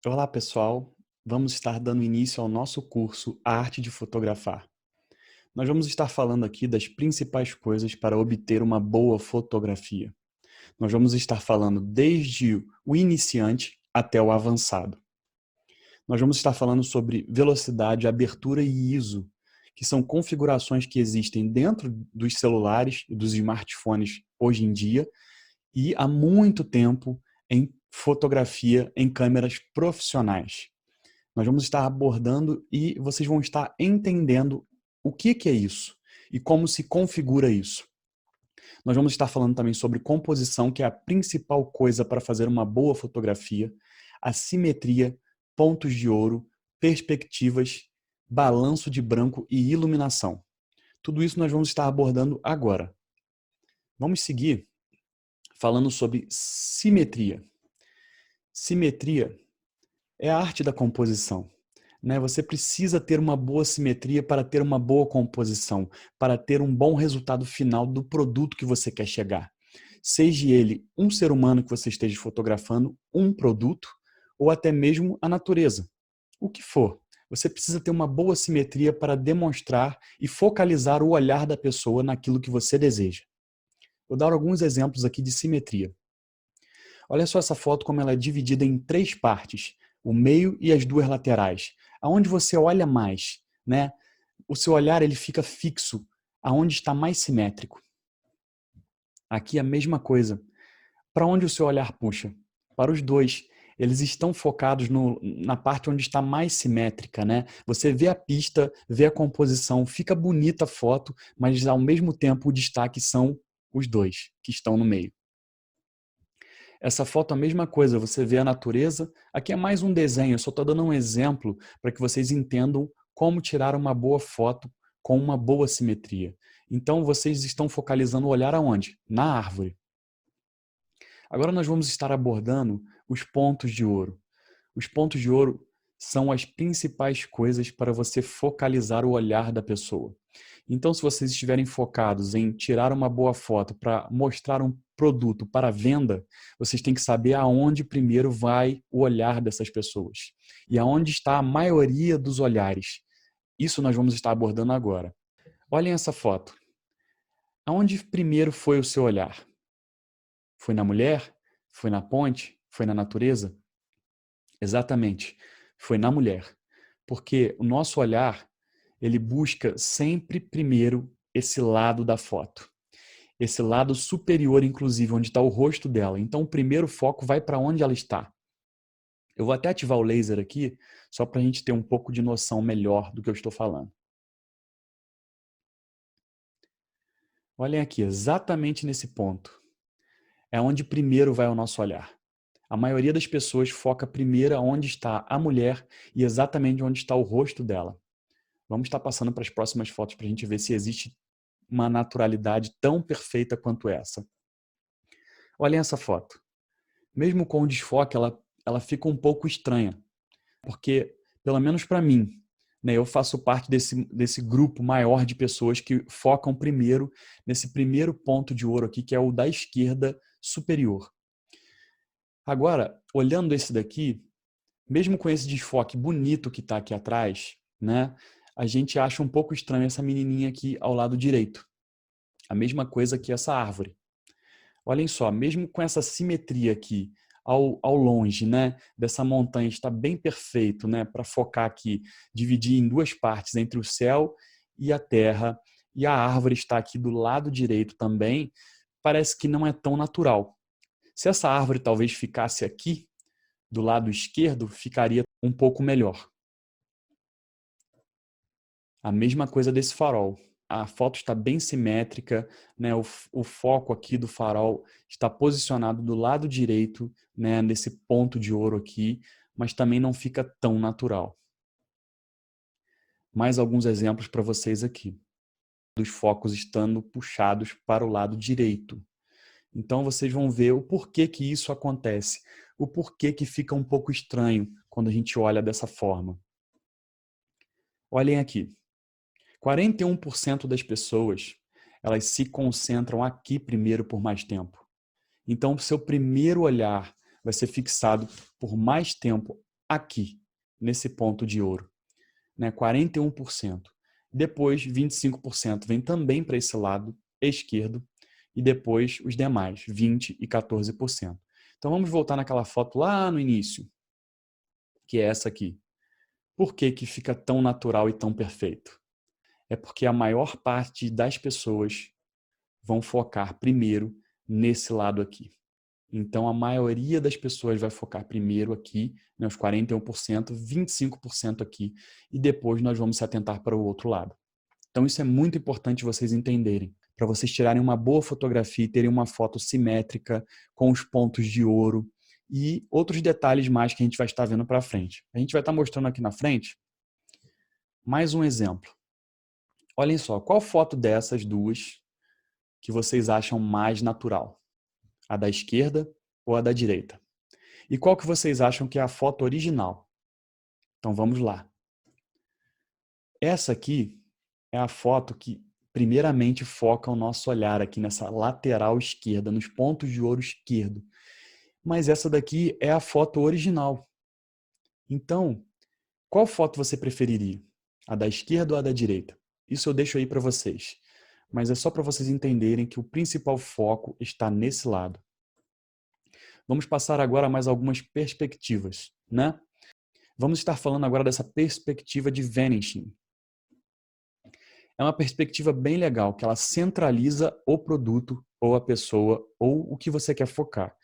Olá, pessoal. Vamos estar dando início ao nosso curso Arte de Fotografar. Nós vamos estar falando aqui das principais coisas para obter uma boa fotografia. Nós vamos estar falando desde o iniciante até o avançado. Nós vamos estar falando sobre velocidade, abertura e ISO, que são configurações que existem dentro dos celulares e dos smartphones hoje em dia e há muito tempo em fotografia em câmeras profissionais. Nós vamos estar abordando e vocês vão estar entendendo o que é isso e como se configura isso. Nós vamos estar falando também sobre composição, que é a principal coisa para fazer uma boa fotografia, a simetria, pontos de ouro, perspectivas, balanço de branco e iluminação. Tudo isso nós vamos estar abordando agora. Vamos seguir falando sobre simetria. Simetria é a arte da composição. Você precisa ter uma boa simetria para ter uma boa composição, para ter um bom resultado final do produto que você quer chegar. Seja ele um ser humano que você esteja fotografando, um produto, ou até mesmo a natureza. O que for. Você precisa ter uma boa simetria para demonstrar e focalizar o olhar da pessoa naquilo que você deseja. Vou dar alguns exemplos aqui de simetria. Olha só essa foto como ela é dividida em três partes, o meio e as duas laterais. Aonde você olha mais, né? O seu olhar ele fica fixo, aonde está mais simétrico. Aqui a mesma coisa. Para onde o seu olhar puxa? Para os dois. Eles estão focados na parte onde está mais simétrica, né? Você vê a pista, vê a composição, fica bonita a foto, mas ao mesmo tempo o destaque são os dois que estão no meio. Essa foto é a mesma coisa, você vê a natureza. Aqui é mais um desenho, eu só estou dando um exemplo para que vocês entendam como tirar uma boa foto com uma boa simetria. Então, vocês estão focalizando o olhar aonde? Na árvore. Agora nós vamos estar abordando os pontos de ouro. Os pontos de ouro são as principais coisas para você focalizar o olhar da pessoa. Então, se vocês estiverem focados em tirar uma boa foto para mostrar um produto para venda, vocês têm que saber aonde primeiro vai o olhar dessas pessoas e aonde está a maioria dos olhares. Isso nós vamos estar abordando agora. Olhem essa foto. Aonde primeiro foi o seu olhar? Foi na mulher? Foi na ponte? Foi na natureza? Exatamente. Foi na mulher. Porque o nosso olhar, ele busca sempre primeiro esse lado da foto. Esse lado superior, inclusive, onde está o rosto dela. Então, o primeiro foco vai para onde ela está. Eu vou até ativar o laser aqui, só para a gente ter um pouco de noção melhor do que eu estou falando. Olhem aqui, exatamente nesse ponto. É onde primeiro vai o nosso olhar. A maioria das pessoas foca primeiro onde está a mulher e exatamente onde está o rosto dela. Vamos estar passando para as próximas fotos para a gente ver se existe uma naturalidade tão perfeita quanto essa. Olhem essa foto. Mesmo com o desfoque, ela fica um pouco estranha, porque, pelo menos para mim, eu faço parte desse grupo maior de pessoas que focam primeiro nesse primeiro ponto de ouro aqui, que é o da esquerda superior. Agora, olhando esse daqui, mesmo com esse desfoque bonito que está aqui atrás, a gente acha um pouco estranho essa menininha aqui ao lado direito. A mesma coisa que essa árvore. Olhem só, mesmo com essa simetria aqui ao longe, dessa montanha está bem perfeito, para focar aqui, dividir em duas partes, entre o céu e a terra, e a árvore está aqui do lado direito também, parece que não é tão natural. Se essa árvore talvez ficasse aqui, do lado esquerdo, ficaria um pouco melhor. A mesma coisa desse farol. A foto está bem simétrica, o foco aqui do farol está posicionado do lado direito, nesse ponto de ouro aqui, mas também não fica tão natural. Mais alguns exemplos para vocês aqui. Dos focos estando puxados para o lado direito. Então vocês vão ver o porquê que isso acontece, o porquê que fica um pouco estranho quando a gente olha dessa forma. Olhem aqui. 41% das pessoas, elas se concentram aqui primeiro por mais tempo. Então, o seu primeiro olhar vai ser fixado por mais tempo aqui, nesse ponto de ouro, né? 41%. Depois, 25% vem também para esse lado esquerdo e depois os demais, 20% e 14%. Então vamos voltar naquela foto lá no início, que é essa aqui. Por que que fica tão natural e tão perfeito? É porque a maior parte das pessoas vão focar primeiro nesse lado aqui. Então, a maioria das pessoas vai focar primeiro aqui, né, os 41%, 25% aqui, e depois nós vamos se atentar para o outro lado. Então, isso é muito importante vocês entenderem, para vocês tirarem uma boa fotografia e terem uma foto simétrica, com os pontos de ouro e outros detalhes mais que a gente vai estar vendo para frente. A gente vai estar mostrando aqui na frente mais um exemplo. Olhem só, qual foto dessas duas que vocês acham mais natural? A da esquerda ou a da direita? E qual que vocês acham que é a foto original? Então vamos lá. Essa aqui é a foto que primeiramente foca o nosso olhar aqui nessa lateral esquerda, nos pontos de ouro esquerdo. Mas essa daqui é a foto original. Então, qual foto você preferiria? A da esquerda ou a da direita? Isso eu deixo aí para vocês. Mas é só para vocês entenderem que o principal foco está nesse lado. Vamos passar agora a mais algumas perspectivas, né? Vamos estar falando agora dessa perspectiva de vanishing. É uma perspectiva bem legal, que ela centraliza o produto, ou a pessoa, ou o que você quer focar.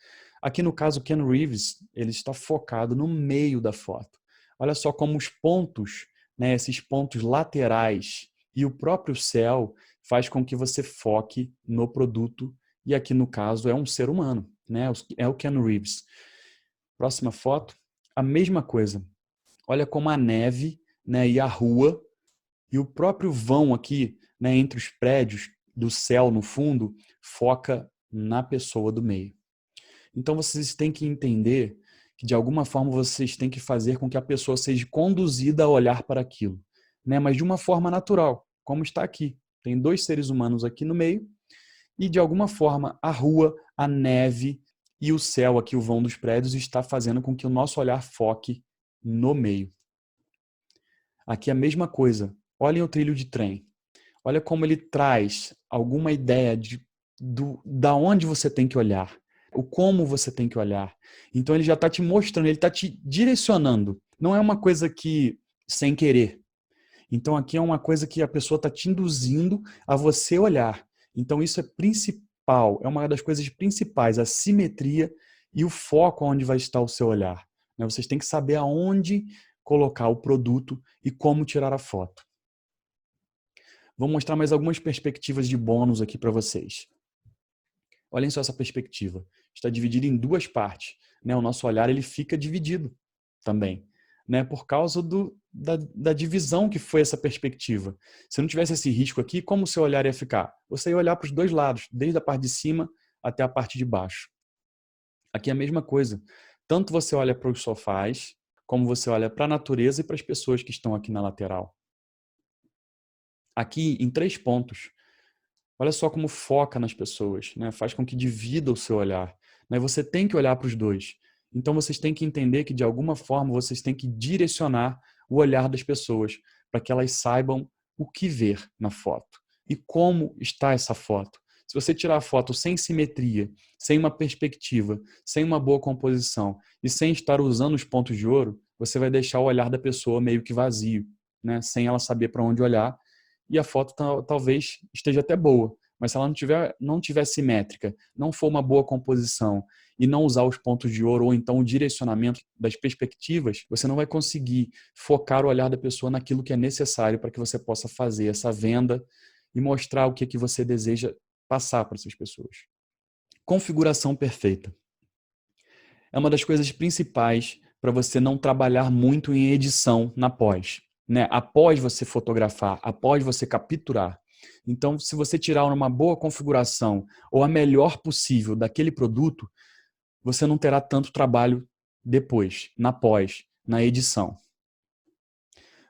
Aqui no caso, Ken Reeves, ele está focado no meio da foto. Olha só como os pontos, né, esses pontos laterais e o próprio céu faz com que você foque no produto, e aqui no caso é um ser humano, né? É o Ken Reeves. Próxima foto, a mesma coisa. Olha como a neve, né, e a rua e o próprio vão aqui, né, entre os prédios do céu no fundo, foca na pessoa do meio. Então vocês têm que entender que de alguma forma vocês têm que fazer com que a pessoa seja conduzida a olhar para aquilo, né, mas de uma forma natural, como está aqui. Tem dois seres humanos aqui no meio e de alguma forma a rua, a neve e o céu aqui, o vão dos prédios, está fazendo com que o nosso olhar foque no meio. Aqui é a mesma coisa. Olhem o trilho de trem. Olha como ele traz alguma ideia da onde você tem que olhar, o como você tem que olhar. Então ele já está te mostrando, ele está te direcionando. Não é uma coisa que sem querer. Então aqui é uma coisa que a pessoa está te induzindo a você olhar. Então isso é principal, é uma das coisas principais, a simetria e o foco onde vai estar o seu olhar. Vocês têm que saber aonde colocar o produto e como tirar a foto. Vou mostrar mais algumas perspectivas de bônus aqui para vocês. Olhem só essa perspectiva. Está dividida em duas partes. O nosso olhar ele fica dividido também, por causa da divisão que foi essa perspectiva. Se não tivesse esse risco aqui, como o seu olhar ia ficar? Você ia olhar para os dois lados, desde a parte de cima até a parte de baixo. Aqui é a mesma coisa. Tanto você olha para os sofás, como você olha para a natureza e para as pessoas que estão aqui na lateral. Aqui em 3 pontos. Olha só como foca nas pessoas, faz com que divida o seu olhar. Você tem que olhar para os dois. Então vocês têm que entender que de alguma forma vocês têm que direcionar o olhar das pessoas para que elas saibam o que ver na foto e como está essa foto. Se você tirar a foto sem simetria, sem uma perspectiva, sem uma boa composição e sem estar usando os pontos de ouro, você vai deixar o olhar da pessoa meio que vazio, sem ela saber para onde olhar. E a foto talvez esteja até boa, mas se ela não tiver simétrica, não for uma boa composição e não usar os pontos de ouro ou então o direcionamento das perspectivas, você não vai conseguir focar o olhar da pessoa naquilo que é necessário para que você possa fazer essa venda e mostrar o que é que você deseja passar para essas pessoas. Configuração perfeita. É uma das coisas principais para você não trabalhar muito em edição na pós. Após você fotografar, após você capturar. Então, se você tirar uma boa configuração ou a melhor possível daquele produto, você não terá tanto trabalho depois, na pós, na edição.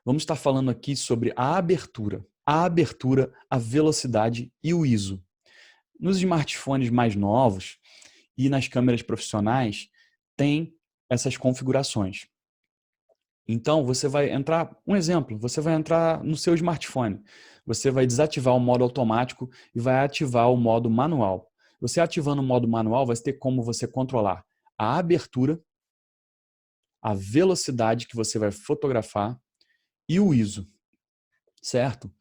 Vamos estar falando aqui sobre a abertura, a velocidade e o ISO. Nos smartphones mais novos e nas câmeras profissionais, tem essas configurações. Então, você vai entrar, um exemplo, você vai entrar no seu smartphone. Você vai desativar o modo automático e vai ativar o modo manual. Você ativando o modo manual, vai ter como você controlar a abertura, a velocidade que você vai fotografar e o ISO, certo?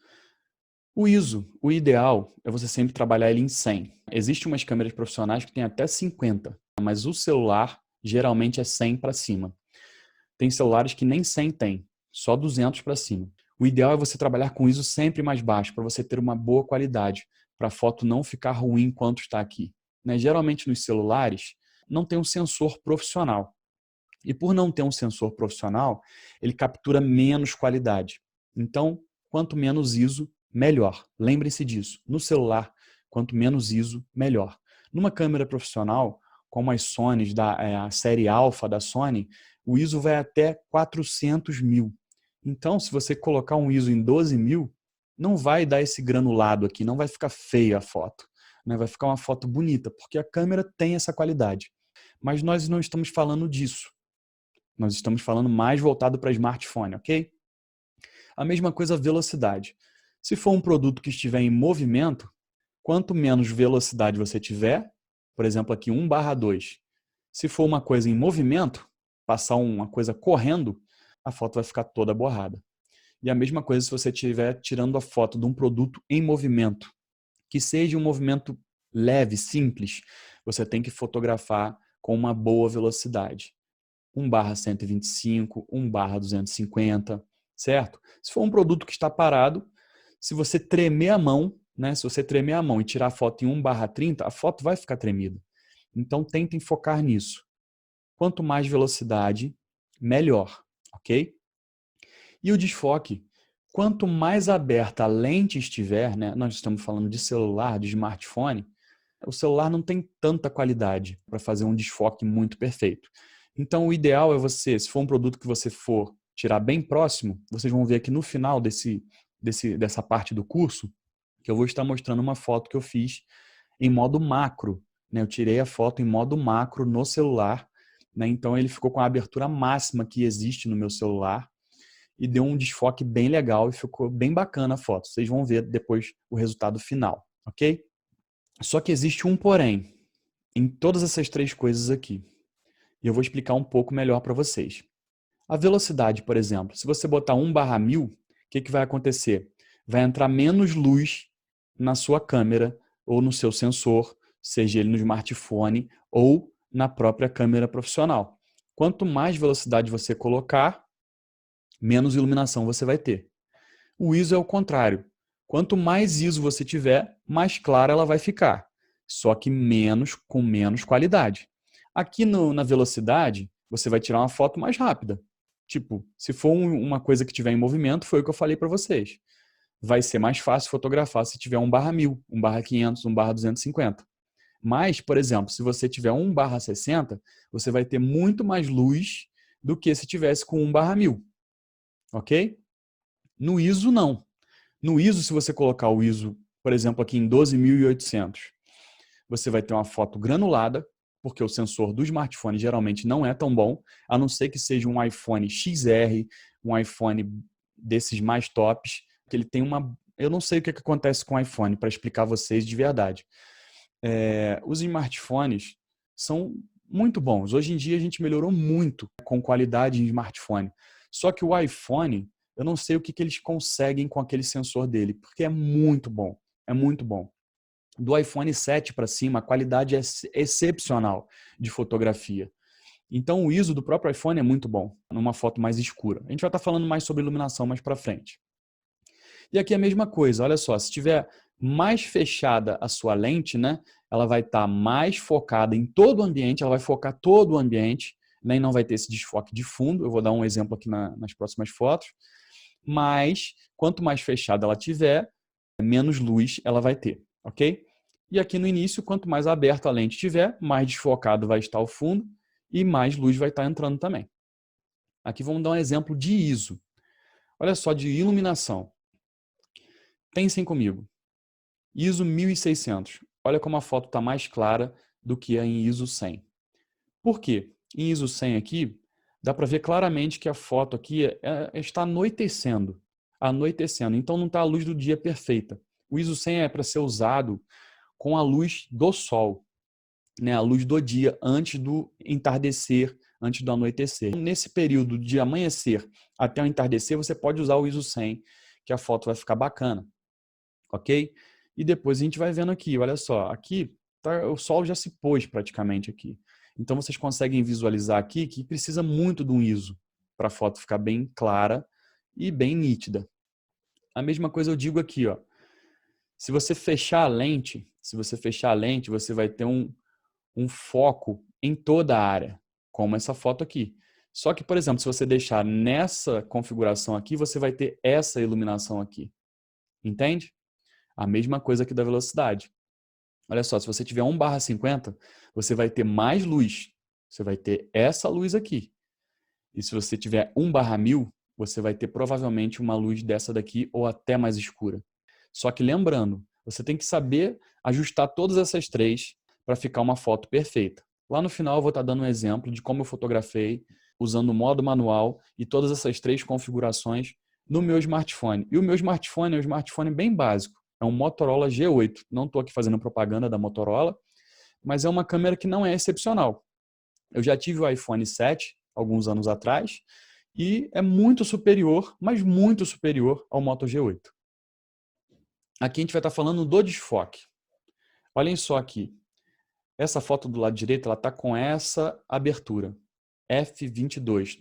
O ISO, o ideal é você sempre trabalhar ele em 100. Existem umas câmeras profissionais que têm até 50, mas o celular geralmente é 100 para cima. Tem celulares que nem 100 tem, só 200 para cima. O ideal é você trabalhar com ISO sempre mais baixo, para você ter uma boa qualidade, para a foto não ficar ruim enquanto está aqui. Né? Geralmente nos celulares não tem um sensor profissional. E por não ter um sensor profissional, ele captura menos qualidade. Então, quanto menos ISO, melhor. Lembrem-se disso. No celular, quanto menos ISO, melhor. Numa câmera profissional, como as Sonys, a série Alpha da Sony, o ISO vai até 400 mil. Então, se você colocar um ISO em 12 mil, não vai dar esse granulado aqui, não vai ficar feia a foto. Né? Vai ficar uma foto bonita, porque a câmera tem essa qualidade. Mas nós não estamos falando disso. Nós estamos falando mais voltado para smartphone, ok? A mesma coisa a velocidade. Se for um produto que estiver em movimento, quanto menos velocidade você tiver, por exemplo aqui 1/2, se for uma coisa em movimento, passar uma coisa correndo, a foto vai ficar toda borrada. E a mesma coisa se você estiver tirando a foto de um produto em movimento, que seja um movimento leve, simples, você tem que fotografar com uma boa velocidade. 1/125, 1/250, certo? Se for um produto que está parado, se você tremer a mão, né? Se você tremer a mão e tirar a foto em 1/30, a foto vai ficar tremida. Então tentem focar nisso. Quanto mais velocidade, melhor, ok? E o desfoque, quanto mais aberta a lente estiver, né? Nós estamos falando de celular, de smartphone, o celular não tem tanta qualidade para fazer um desfoque muito perfeito. Então, o ideal é você, se for um produto que você for tirar bem próximo, vocês vão ver aqui no final dessa parte do curso, que eu vou estar mostrando uma foto que eu fiz em modo macro. Né? Eu tirei a foto em modo macro no celular, né? Então ele ficou com a abertura máxima que existe no meu celular e deu um desfoque bem legal e ficou bem bacana a foto. Vocês vão ver depois o resultado final, ok? Só que existe um porém em todas essas três coisas aqui. E eu vou explicar um pouco melhor para vocês. A velocidade, por exemplo, se você botar 1/1000, o que vai acontecer? Vai entrar menos luz na sua câmera ou no seu sensor, seja ele no smartphone ou na própria câmera profissional. Quanto mais velocidade você colocar, menos iluminação você vai ter. O ISO é o contrário. Quanto mais ISO você tiver, mais clara ela vai ficar, só que com menos qualidade. Aqui na velocidade, você vai tirar uma foto mais rápida. Tipo, se for uma coisa que tiver em movimento, foi o que eu falei para vocês. Vai ser mais fácil fotografar se tiver 1/1000, 1/500, 1/250. Mas, por exemplo, se você tiver 1/60, você vai ter muito mais luz do que se tivesse com 1/1000. Ok? No ISO, não. No ISO, se você colocar o ISO, por exemplo, aqui em 12.800, você vai ter uma foto granulada, porque o sensor do smartphone geralmente não é tão bom, a não ser que seja um iPhone XR, um iPhone desses mais tops, que ele tem uma... Eu não sei o que acontece com o iPhone, para explicar a vocês de verdade. Os smartphones são muito bons. Hoje em dia a gente melhorou muito com qualidade em smartphone. Só que o iPhone, eu não sei o que eles conseguem com aquele sensor dele, porque é muito bom. É muito bom. Do iPhone 7 para cima, a qualidade é excepcional de fotografia. Então o ISO do próprio iPhone é muito bom, numa foto mais escura. A gente vai estar falando mais sobre iluminação mais para frente. E aqui é a mesma coisa, olha só, se tiver mais fechada a sua lente, né, ela vai estar mais focada em todo o ambiente, ela vai focar todo o ambiente, né, e não vai ter esse desfoque de fundo. Eu vou dar um exemplo aqui nas próximas fotos. Mas quanto mais fechada ela tiver, menos luz ela vai ter, ok? E aqui no início, quanto mais aberta a lente tiver, mais desfocado vai estar o fundo e mais luz vai estar entrando também. Aqui vamos dar um exemplo de ISO. Olha só, de iluminação. Pensem comigo. ISO 1600. Olha como a foto está mais clara do que a em ISO 100. Por quê? Em ISO 100 aqui, dá para ver claramente que a foto aqui está anoitecendo. Anoitecendo. Então não está a luz do dia perfeita. O ISO 100 é para ser usado com a luz do sol, né? A luz do dia antes do entardecer, antes do anoitecer. Nesse período de amanhecer até o entardecer, você pode usar o ISO 100, que a foto vai ficar bacana, ok? E depois a gente vai vendo aqui, olha só, aqui tá, o sol já se pôs praticamente aqui. Então vocês conseguem visualizar aqui que precisa muito de um ISO para a foto ficar bem clara e bem nítida. A mesma coisa eu digo aqui, ó. Se você fechar a lente, você vai ter um foco em toda a área, como essa foto aqui. Só que, por exemplo, se você deixar nessa configuração aqui, você vai ter essa iluminação aqui. Entende? A mesma coisa aqui da velocidade. Olha só, se você tiver 1/50, você vai ter mais luz. Você vai ter essa luz aqui. E se você tiver 1/1000, você vai ter provavelmente uma luz dessa daqui ou até mais escura. Só que lembrando, você tem que saber ajustar todas essas três para ficar uma foto perfeita. Lá no final eu vou estar dando um exemplo de como eu fotografei usando o modo manual e todas essas três configurações no meu smartphone. E o meu smartphone é um smartphone bem básico. É um Motorola G8. Não estou aqui fazendo propaganda da Motorola, mas é uma câmera que não é excepcional. Eu já tive o iPhone 7 alguns anos atrás e é muito superior, mas muito superior ao Moto G8. Aqui a gente vai estar falando do desfoque. Olhem só aqui. Essa foto do lado direito, ela está com essa abertura, f22,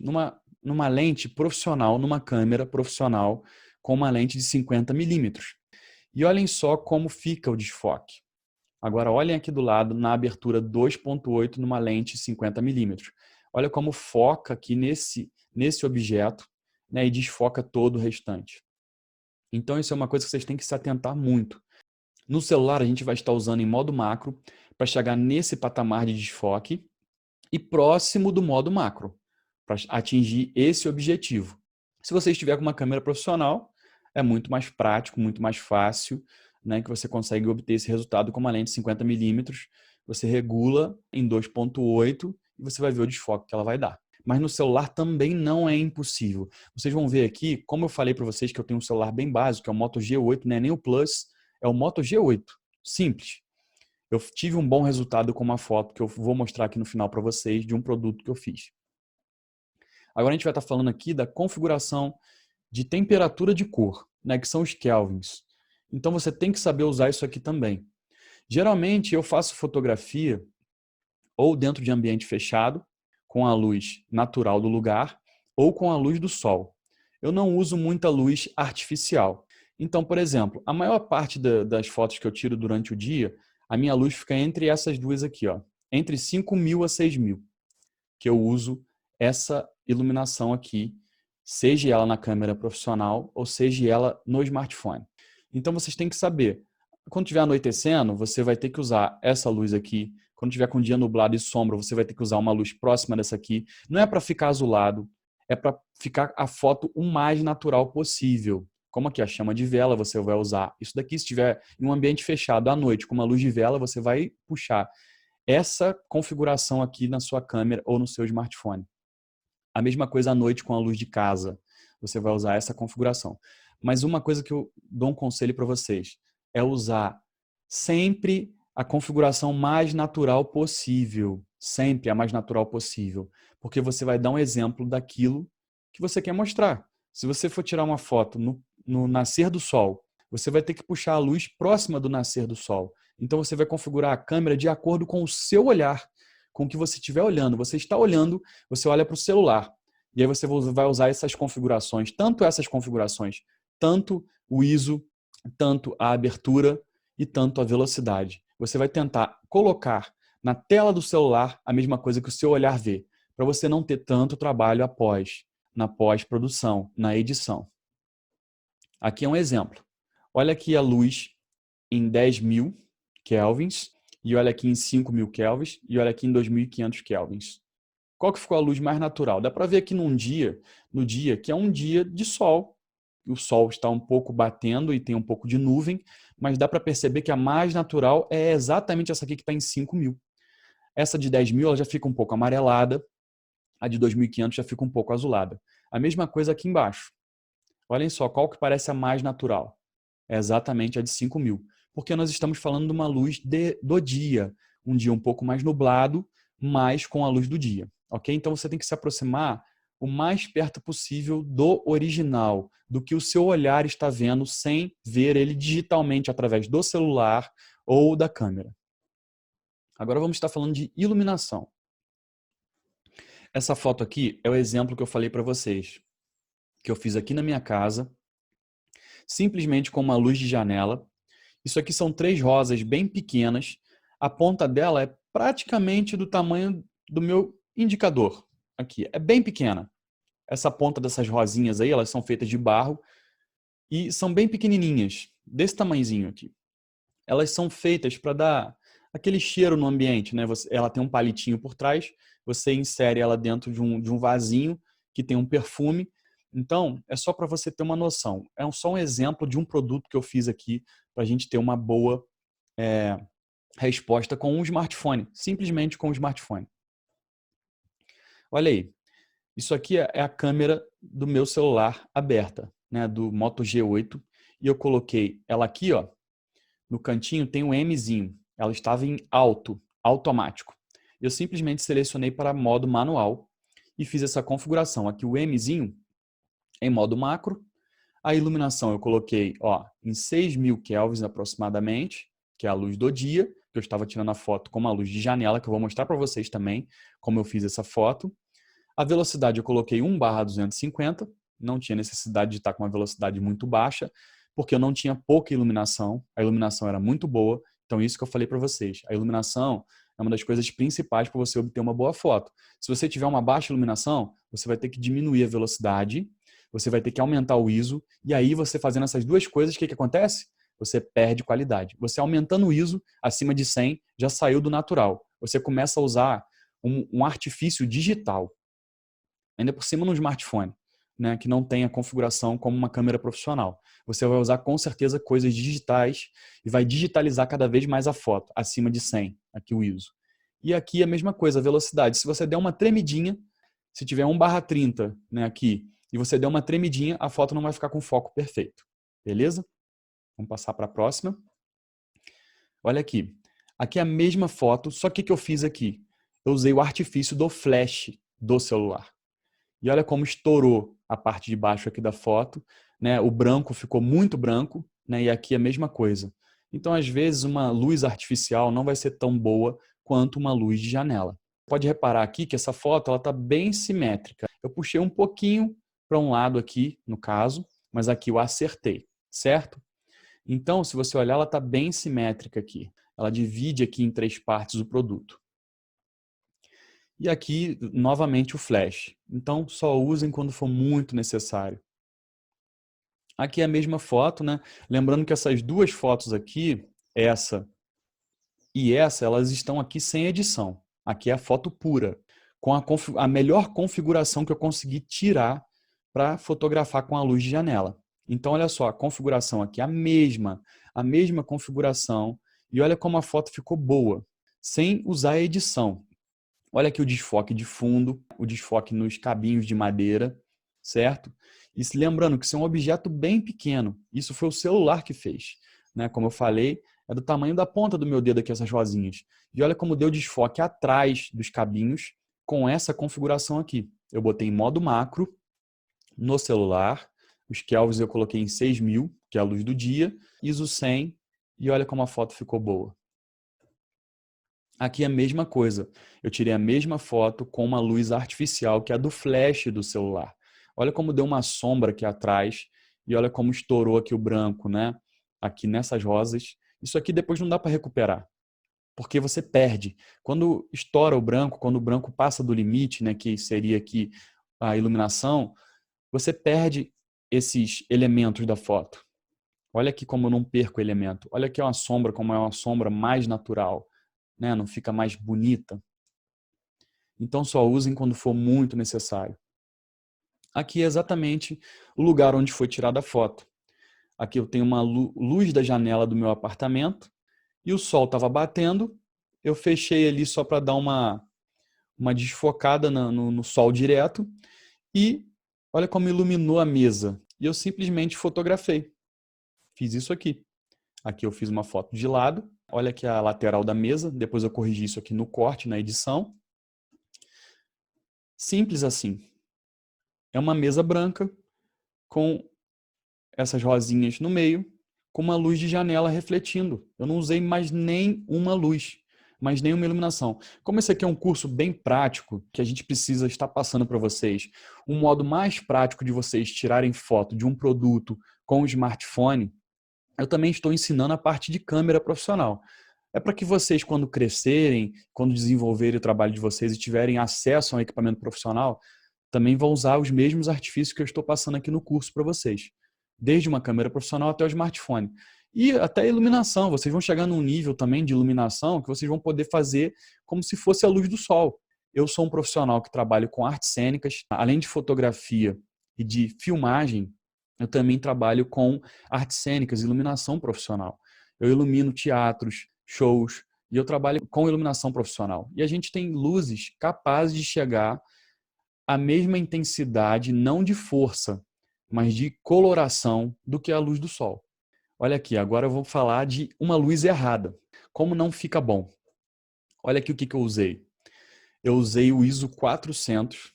numa lente profissional, numa câmera profissional, com uma lente de 50 milímetros. E olhem só como fica o desfoque. Agora olhem aqui do lado, na abertura 2.8, numa lente 50 milímetros. Olha como foca aqui nesse objeto, né, e desfoca todo o restante. Então isso é uma coisa que vocês têm que se atentar muito. No celular, a gente vai estar usando em modo macro para chegar nesse patamar de desfoque e próximo do modo macro, para atingir esse objetivo. Se você estiver com uma câmera profissional, é muito mais prático, muito mais fácil, né, que você consegue obter esse resultado com uma lente 50 milímetros. Você regula em 2.8 e você vai ver o desfoque que ela vai dar. Mas no celular também não é impossível. Vocês vão ver aqui, como eu falei para vocês que eu tenho um celular bem básico, que é o Moto G8, não é nem o Plus, é o Moto G8. Simples. Eu tive um bom resultado com uma foto que eu vou mostrar aqui no final para vocês de um produto que eu fiz. Agora a gente vai estar falando aqui da configuração de temperatura de cor, né, que são os kelvins. Então você tem que saber usar isso aqui também. Geralmente eu faço fotografia ou dentro de ambiente fechado, com a luz natural do lugar, ou com a luz do sol. Eu não uso muita luz artificial. Então, por exemplo, a maior parte das fotos que eu tiro durante o dia, a minha luz fica entre essas duas aqui, ó, entre 5.000 a 6.000, que eu uso essa iluminação aqui, seja ela na câmera profissional ou seja ela no smartphone. Então vocês têm que saber, quando estiver anoitecendo, você vai ter que usar essa luz aqui. Quando tiver com dia nublado e sombra, você vai ter que usar uma luz próxima dessa aqui. Não é para ficar azulado, é para ficar a foto o mais natural possível. Como aqui a chama de vela, você vai usar isso daqui. Se estiver em um ambiente fechado à noite com uma luz de vela, você vai puxar essa configuração aqui na sua câmera ou no seu smartphone. A mesma coisa à noite com a luz de casa. Você vai usar essa configuração. Mas uma coisa que eu dou um conselho para vocês é usar sempre a configuração mais natural possível. Sempre a mais natural possível. Porque você vai dar um exemplo daquilo que você quer mostrar. Se você for tirar uma foto no nascer do sol, você vai ter que puxar a luz próxima do nascer do sol. Então você vai configurar a câmera de acordo com o seu olhar, com o que você estiver olhando. Você está olhando, você olha para o celular. E aí você vai usar essas configurações, tanto o ISO, tanto a abertura e tanto a velocidade. Você vai tentar colocar na tela do celular a mesma coisa que o seu olhar vê, para você não ter tanto trabalho na pós-produção, na edição. Aqui é um exemplo. Olha aqui a luz em 10.000 kelvins, e olha aqui em 5.000 kelvins, e olha aqui em 2.500 kelvins. Qual que ficou a luz mais natural? Dá para ver aqui no dia, que é um dia de sol. O sol está um pouco batendo e tem um pouco de nuvem, mas dá para perceber que a mais natural é exatamente essa aqui que está em 5.000. Essa de 10.000 ela já fica um pouco amarelada, A de 2.500 já fica um pouco azulada. A mesma coisa aqui embaixo. Olhem só, qual que parece a mais natural? É exatamente a de 5.000. Porque nós estamos falando de uma luz do dia. Um dia um pouco mais nublado, mas com a luz do dia. Ok? Então você tem que se aproximar o mais perto possível do original, do que o seu olhar está vendo, sem ver ele digitalmente através do celular ou da câmera. Agora vamos estar falando de iluminação. Essa foto aqui é o exemplo que eu falei para vocês, que eu fiz aqui na minha casa, simplesmente com uma luz de janela. Isso aqui são 3 rosas bem pequenas. A ponta dela é praticamente do tamanho do meu indicador. Aqui, é bem pequena. Essa ponta dessas rosinhas aí, elas são feitas de barro e são bem pequenininhas, desse tamanhozinho aqui. Elas são feitas para dar aquele cheiro no ambiente, né? Ela tem um palitinho por trás, você insere ela dentro de um vasinho que tem um perfume. Então, é só para você ter uma noção. É só um exemplo de um produto que eu fiz aqui para a gente ter uma boa resposta com um smartphone, simplesmente com o smartphone. Olha aí, isso aqui é a câmera do meu celular aberta, né, do Moto G8, e eu coloquei ela aqui, ó, no cantinho tem um Mzinho. Ela estava em alto, automático. Eu simplesmente selecionei para modo manual e fiz essa configuração. Aqui o Mzinho em modo macro. A iluminação eu coloquei em 6.000 kelvins aproximadamente, que é a luz do dia, que eu estava tirando a foto com uma luz de janela, que eu vou mostrar para vocês também como eu fiz essa foto. A velocidade eu coloquei 1/250, não tinha necessidade de estar com uma velocidade muito baixa, porque eu não tinha pouca iluminação, a iluminação era muito boa, então isso que eu falei para vocês. A iluminação é uma das coisas principais para você obter uma boa foto. Se você tiver uma baixa iluminação, você vai ter que diminuir a velocidade, você vai ter que aumentar o ISO, e aí você fazendo essas duas coisas, o que acontece? Você perde qualidade. Você aumentando o ISO acima de 100, já saiu do natural. Você começa a usar um artifício digital, ainda por cima no smartphone, né, que não tem a configuração como uma câmera profissional. Você vai usar com certeza coisas digitais e vai digitalizar cada vez mais a foto, acima de 100, aqui o ISO. E aqui a mesma coisa, a velocidade. Se você der uma tremidinha, se tiver 1/30, né, aqui, e você der uma tremidinha, a foto não vai ficar com foco perfeito. Beleza? Vamos passar para a próxima. Olha aqui. Aqui é a mesma foto, só que o que eu fiz aqui? Eu usei o artifício do flash do celular. E olha como estourou a parte de baixo aqui da foto, né? O branco ficou muito branco, né? E aqui a mesma coisa. Então, às vezes, uma luz artificial não vai ser tão boa quanto uma luz de janela. Pode reparar aqui que essa foto está bem simétrica. Eu puxei um pouquinho para um lado aqui, no caso, mas aqui eu acertei, certo? Então, se você olhar, ela está bem simétrica aqui. Ela divide aqui em 3 partes o produto. E aqui, novamente, o flash. Então, só usem quando for muito necessário. Aqui é a mesma foto, né? Lembrando que essas duas fotos aqui, essa e essa, elas estão aqui sem edição. Aqui é a foto pura, com a melhor configuração que eu consegui tirar para fotografar com a luz de janela. Então, olha só, a configuração aqui é a mesma configuração. E olha como a foto ficou boa, sem usar a edição. Olha aqui o desfoque de fundo, o desfoque nos cabinhos de madeira, certo? E se lembrando que isso é um objeto bem pequeno. Isso foi o celular que fez, né? Como eu falei, é do tamanho da ponta do meu dedo aqui, essas rosinhas. E olha como deu desfoque atrás dos cabinhos com essa configuração aqui. Eu botei em modo macro no celular. Os kelvins eu coloquei em 6.000, que é a luz do dia. ISO 100. E olha como a foto ficou boa. Aqui é a mesma coisa. Eu tirei a mesma foto com uma luz artificial, que é a do flash do celular. Olha como deu uma sombra aqui atrás e olha como estourou aqui o branco, né? Aqui nessas rosas. Isso aqui depois não dá para recuperar, porque você perde. Quando estoura o branco, quando o branco passa do limite, né, que seria aqui a iluminação, você perde esses elementos da foto. Olha aqui como eu não perco elemento. Olha aqui uma sombra, como é uma sombra mais natural, né? Não fica mais bonita. Então só usem quando for muito necessário. Aqui é exatamente o lugar onde foi tirada a foto. Aqui eu tenho uma luz da janela do meu apartamento e o sol estava batendo. Eu fechei ali só para dar uma desfocada no sol direto e olha como iluminou a mesa. E eu simplesmente fotografei. Fiz isso aqui. Aqui eu fiz uma foto de lado. Olha aqui a lateral da mesa. Depois eu corrigi isso aqui no corte, na edição. Simples assim. É uma mesa branca com essas rosinhas no meio, com uma luz de janela refletindo. Eu não usei mais nem uma luz, mais nenhuma iluminação. Como esse aqui é um curso bem prático, que a gente precisa estar passando para vocês, um modo mais prático de vocês tirarem foto de um produto com o smartphone, eu também estou ensinando a parte de câmera profissional. É para que vocês, quando crescerem, quando desenvolverem o trabalho de vocês e tiverem acesso a um equipamento profissional, também vão usar os mesmos artifícios que eu estou passando aqui no curso para vocês. Desde uma câmera profissional até o smartphone. E até a iluminação. Vocês vão chegar num nível também de iluminação que vocês vão poder fazer como se fosse a luz do sol. Eu sou um profissional que trabalho com artes cênicas, além de fotografia e de filmagem, eu também trabalho com artes cênicas, iluminação profissional. Eu ilumino teatros, shows, e eu trabalho com iluminação profissional. E a gente tem luzes capazes de chegar à mesma intensidade, não de força, mas de coloração do que a luz do sol. Olha aqui, agora eu vou falar de uma luz errada. Como não fica bom? Olha aqui o que eu usei. Eu usei o ISO 400.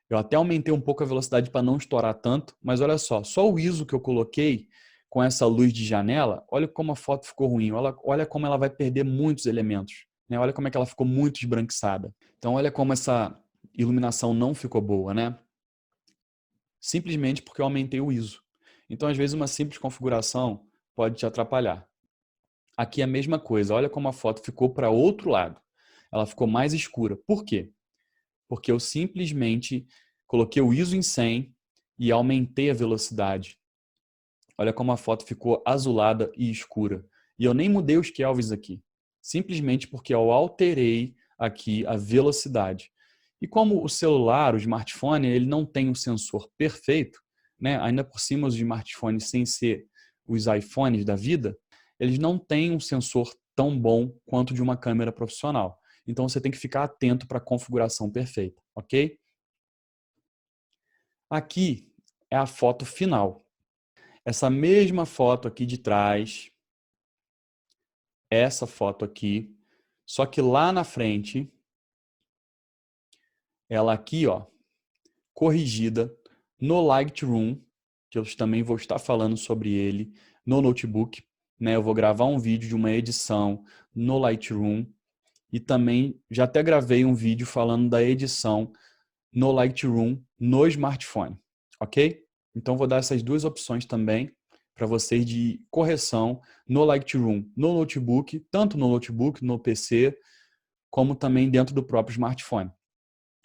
Eu até aumentei um pouco a velocidade para não estourar tanto, mas olha só o ISO que eu coloquei com essa luz de janela, olha como a foto ficou ruim, olha como ela vai perder muitos elementos, né? Olha como é que ela ficou muito esbranquiçada. Então olha como essa iluminação não ficou boa, né? Simplesmente porque eu aumentei o ISO. Então às vezes uma simples configuração pode te atrapalhar. Aqui é a mesma coisa, olha como a foto ficou para outro lado. Ela ficou mais escura. Por quê? Porque eu simplesmente coloquei o ISO em 100 e aumentei a velocidade. Olha como a foto ficou azulada e escura. E eu nem mudei os kelvins aqui. Simplesmente porque eu alterei aqui a velocidade. E como o celular, o smartphone, ele não tem um sensor perfeito, né? Ainda por cima os smartphones sem ser os iPhones da vida, eles não têm um sensor tão bom quanto de uma câmera profissional. Então você tem que ficar atento para a configuração perfeita, ok? Aqui é a foto final. Essa mesma foto aqui de trás, essa foto aqui, só que lá na frente, ela aqui, ó, corrigida no Lightroom, que eu também vou estar falando sobre ele no notebook, né? Eu vou gravar um vídeo de uma edição no Lightroom e também já até gravei um vídeo falando da edição no Lightroom no smartphone, ok? Então vou dar essas duas opções também para vocês de correção no Lightroom, no notebook, tanto no notebook, no PC, como também dentro do próprio smartphone.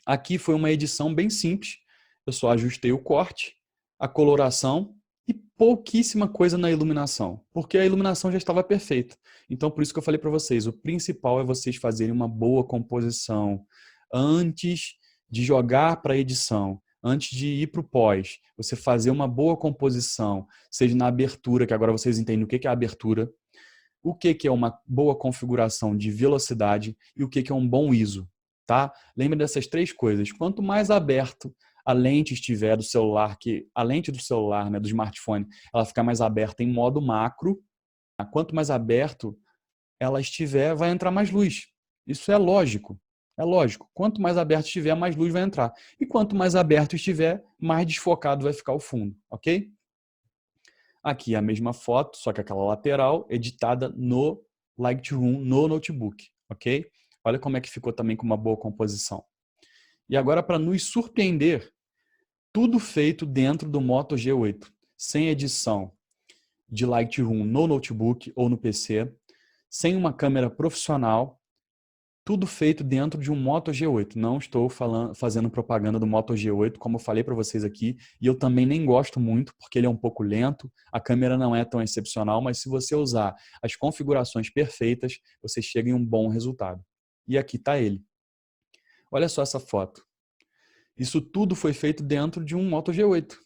Aqui foi uma edição bem simples, eu só ajustei o corte, a coloração e pouquíssima coisa na iluminação, porque a iluminação já estava perfeita. Então, por isso que eu falei para vocês, o principal é vocês fazerem uma boa composição antes de jogar para a edição, antes de ir para o pós. Você fazer uma boa composição, seja na abertura, que agora vocês entendem o que é a abertura, o que é uma boa configuração de velocidade e o que é um bom ISO, tá? Lembra dessas três coisas. Quanto mais aberto a lente estiver do celular, que a lente do celular, né, do smartphone, ela fica mais aberta em modo macro, quanto mais aberto ela estiver, vai entrar mais luz. Isso é lógico. É lógico. Quanto mais aberto estiver, mais luz vai entrar. E quanto mais aberto estiver, mais desfocado vai ficar o fundo, ok? Aqui é a mesma foto, só que aquela lateral, editada no Lightroom, no notebook, ok? Olha como é que ficou também com uma boa composição. E agora, para nos surpreender, tudo feito dentro do Moto G8, sem edição de Lightroom no notebook ou no PC, sem uma câmera profissional, tudo feito dentro de um Moto G8. Não estou fazendo propaganda do Moto G8, como eu falei para vocês aqui, e eu também nem gosto muito, porque ele é um pouco lento, a câmera não é tão excepcional, mas se você usar as configurações perfeitas, você chega em um bom resultado. E aqui está ele. Olha só essa foto. Isso tudo foi feito dentro de um Moto G8.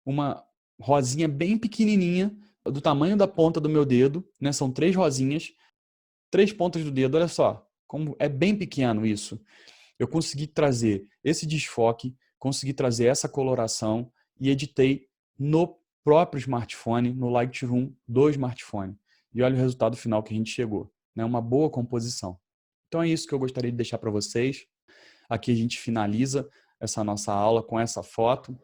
Uma rosinha bem pequenininha, do tamanho da ponta do meu dedo, né? São 3 rosinhas, 3 pontas do dedo, olha só. Como é bem pequeno isso. Eu consegui trazer esse desfoque, consegui trazer essa coloração e editei no próprio smartphone, no Lightroom do smartphone. E olha o resultado final que a gente chegou, né? Uma boa composição. Então é isso que eu gostaria de deixar para vocês. Aqui a gente finaliza essa nossa aula com essa foto.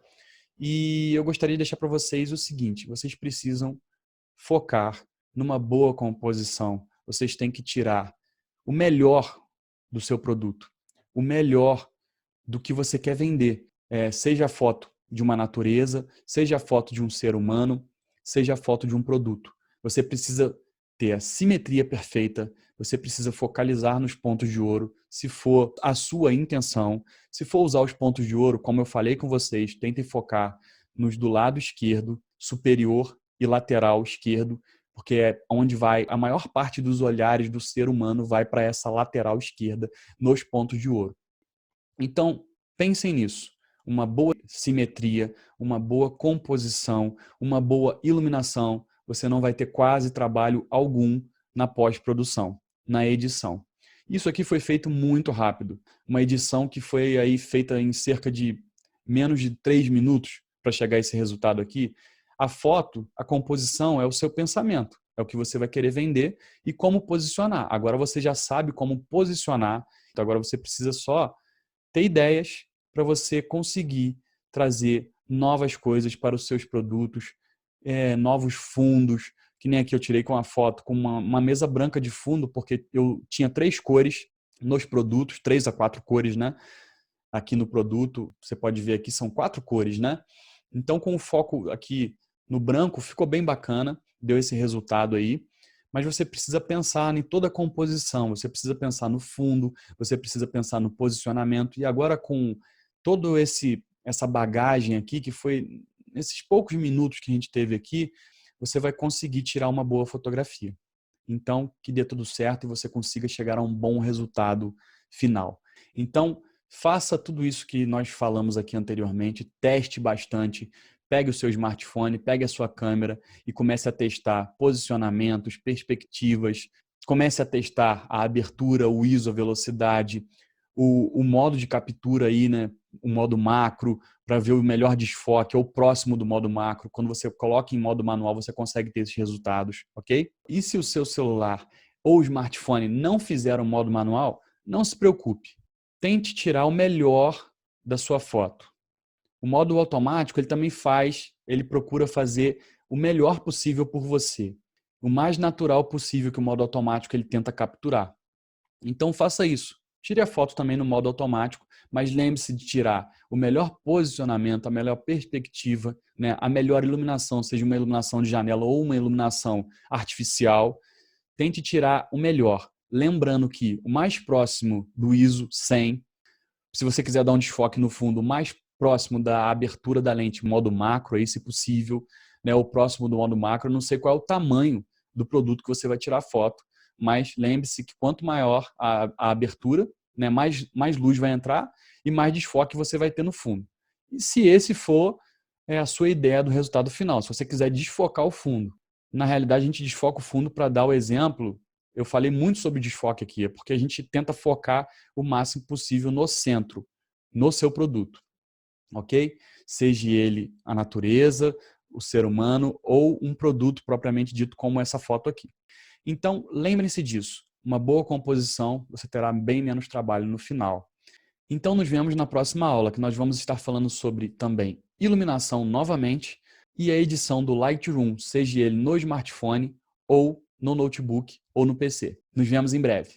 E eu gostaria de deixar para vocês o seguinte: vocês precisam focar numa boa composição. Vocês têm que tirar o melhor do seu produto, o melhor do que você quer vender. Seja a foto de uma natureza, seja a foto de um ser humano, seja a foto de um produto. Você precisa ter a simetria perfeita, você precisa focalizar nos pontos de ouro, se for a sua intenção. Se for usar os pontos de ouro, como eu falei com vocês, tentem focar nos do lado esquerdo, superior e lateral esquerdo, porque é onde vai a maior parte dos olhares do ser humano, vai para essa lateral esquerda, nos pontos de ouro. Então, pensem nisso. Uma boa simetria, uma boa composição, uma boa iluminação, você não vai ter quase trabalho algum na pós-produção, na edição. Isso aqui foi feito muito rápido. Uma edição que foi aí feita em cerca de menos de 3 minutos para chegar a esse resultado aqui. A foto, a composição é o seu pensamento, é o que você vai querer vender e como posicionar. Agora você já sabe como posicionar, então agora você precisa só ter ideias para você conseguir trazer novas coisas para os seus produtos, novos fundos, que nem aqui eu tirei com a foto, com uma mesa branca de fundo, porque eu tinha 3 cores nos produtos, 3 a 4 cores, né? Aqui no produto, você pode ver aqui, são 4 cores, né? Então, com o foco aqui no branco, ficou bem bacana, deu esse resultado aí. Mas você precisa pensar em toda a composição, você precisa pensar no fundo, você precisa pensar no posicionamento. E agora com todo essa bagagem aqui, que foi nesses poucos minutos que a gente teve aqui, você vai conseguir tirar uma boa fotografia. Então, que dê tudo certo e você consiga chegar a um bom resultado final. Então, faça tudo isso que nós falamos aqui anteriormente, teste bastante, pegue o seu smartphone, pegue a sua câmera e comece a testar posicionamentos, perspectivas, comece a testar a abertura, o ISO, a velocidade, o modo de captura aí, né? O modo macro, para ver o melhor desfoque ou próximo do modo macro. Quando você coloca em modo manual, você consegue ter esses resultados, ok? E se o seu celular ou smartphone não fizeram modo manual, não se preocupe. Tente tirar o melhor da sua foto. O modo automático, ele também ele procura fazer o melhor possível por você. O mais natural possível que o modo automático ele tenta capturar. Então faça isso. Tire a foto também no modo automático, mas lembre-se de tirar o melhor posicionamento, a melhor perspectiva, né? A melhor iluminação, seja uma iluminação de janela ou uma iluminação artificial. Tente tirar o melhor. Lembrando que o mais próximo do ISO 100, se você quiser dar um desfoque no fundo, o mais próximo da abertura da lente, modo macro, aí, se possível, né? O próximo do modo macro, eu não sei qual é o tamanho do produto que você vai tirar foto, mas lembre-se que quanto maior a abertura, né, mais luz vai entrar e mais desfoque você vai ter no fundo. E se esse for a sua ideia do resultado final, se você quiser desfocar o fundo, na realidade a gente desfoca o fundo para dar o exemplo. Eu falei muito sobre desfoque aqui, é porque a gente tenta focar o máximo possível no centro, no seu produto, ok? Seja ele a natureza, o ser humano ou um produto propriamente dito como essa foto aqui. Então, lembrem-se disso. Uma boa composição, você terá bem menos trabalho no final. Então, nos vemos na próxima aula, que nós vamos estar falando sobre também iluminação novamente e a edição do Lightroom, seja ele no smartphone ou no notebook ou no PC. Nos vemos em breve.